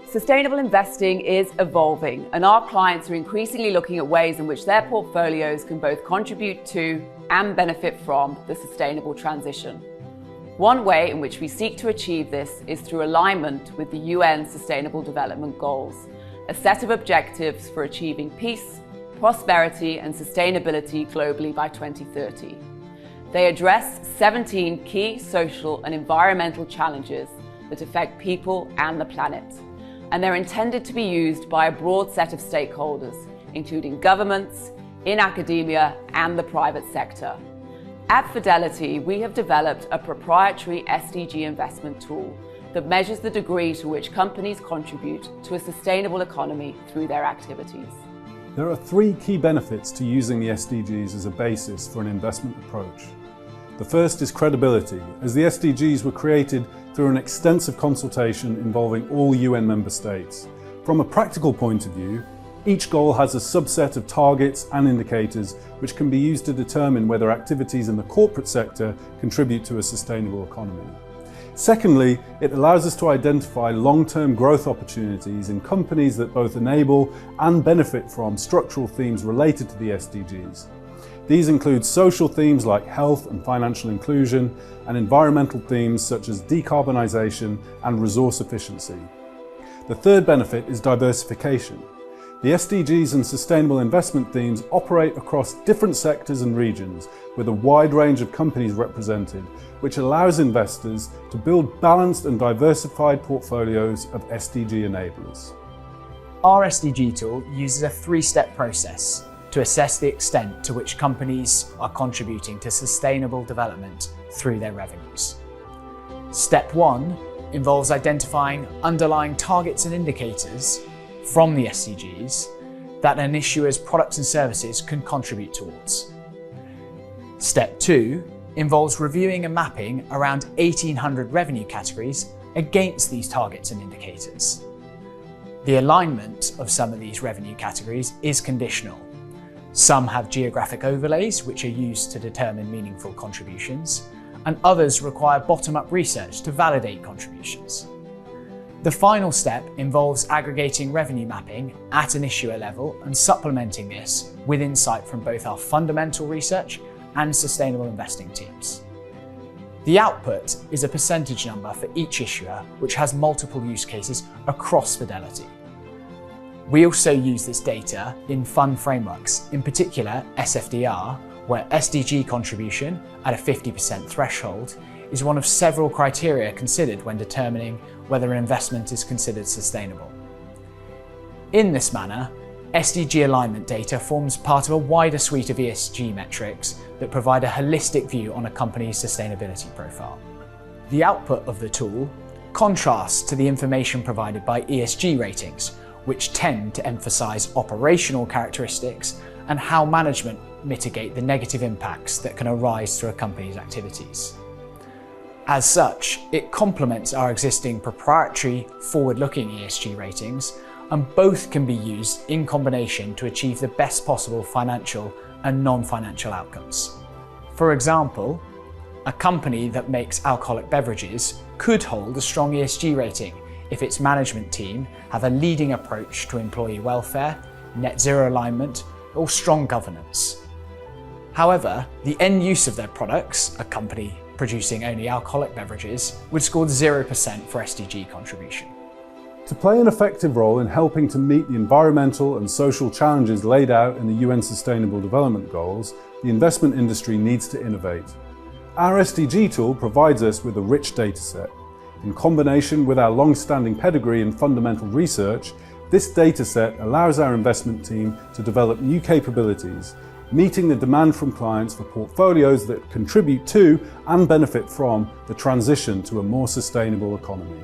Sustainable investing is evolving, and our clients are increasingly looking at ways in which their portfolios can both contribute to and benefit from the sustainable transition. One way in which we seek to achieve this is through alignment with the UN Sustainable Development Goals, a set of objectives for achieving peace, prosperity and sustainability globally by 2030. They address 17 key social and environmental challenges that affect people and the planet, and they're intended to be used by a broad set of stakeholders, including governments, in academia and the private sector. At Fidelity, we have developed a proprietary SDG investment tool that measures the degree to which companies contribute to a sustainable economy through their activities. There are three key benefits to using the SDGs as a basis for an investment approach. The first is credibility, as the SDGs were created through an extensive consultation involving all UN member states. From a practical point of view, each goal has a subset of targets and indicators which can be used to determine whether activities in the corporate sector contribute to a sustainable economy. Secondly, it allows us to identify long-term growth opportunities in companies that both enable and benefit from structural themes related to the SDGs. These include social themes like health and financial inclusion, and environmental themes such as decarbonisation and resource efficiency. The third benefit is diversification. The SDGs and sustainable investment themes operate across different sectors and regions with a wide range of companies represented, which allows investors to build balanced and diversified portfolios of SDG enablers. Our SDG tool uses a three-step process to assess the extent to which companies are contributing to sustainable development through their revenues. Step 1 involves identifying underlying targets and indicators from the SDGs that an issuer's products and services can contribute towards. Step 2 involves reviewing and mapping around 1,800 revenue categories against these targets and indicators. The alignment of some of these revenue categories is conditional. Some have geographic overlays which are used to determine meaningful contributions, and others require bottom-up research to validate contributions. The final step involves aggregating revenue mapping at an issuer level and supplementing this with insight from both our fundamental research and sustainable investing teams. The output is a percentage number for each issuer, which has multiple use cases across Fidelity. We also use this data in fund frameworks, in particular SFDR, where SDG contribution at a 50% threshold is one of several criteria considered when determining whether an investment is considered sustainable. In this manner, SDG alignment data forms part of a wider suite of ESG metrics that provide a holistic view on a company's sustainability profile. The output of the tool contrasts to the information provided by ESG ratings, which tend to emphasize operational characteristics and how management mitigate the negative impacts that can arise through a company's activities. As such, it complements our existing proprietary forward-looking ESG ratings, and both can be used in combination to achieve the best possible financial and non-financial outcomes. For example, a company that makes alcoholic beverages could hold a strong ESG rating if its management team have a leading approach to employee welfare, net zero alignment, or strong governance. However, the end use of their products, a company producing only alcoholic beverages, would score 0% for SDG contribution. To play an effective role in helping to meet the environmental and social challenges laid out in the UN Sustainable Development Goals, the investment industry needs to innovate. Our SDG tool provides us with a rich dataset. In combination with our long-standing pedigree in fundamental research, this dataset allows our investment team to develop new capabilities, meeting the demand from clients for portfolios that contribute to and benefit from the transition to a more sustainable economy.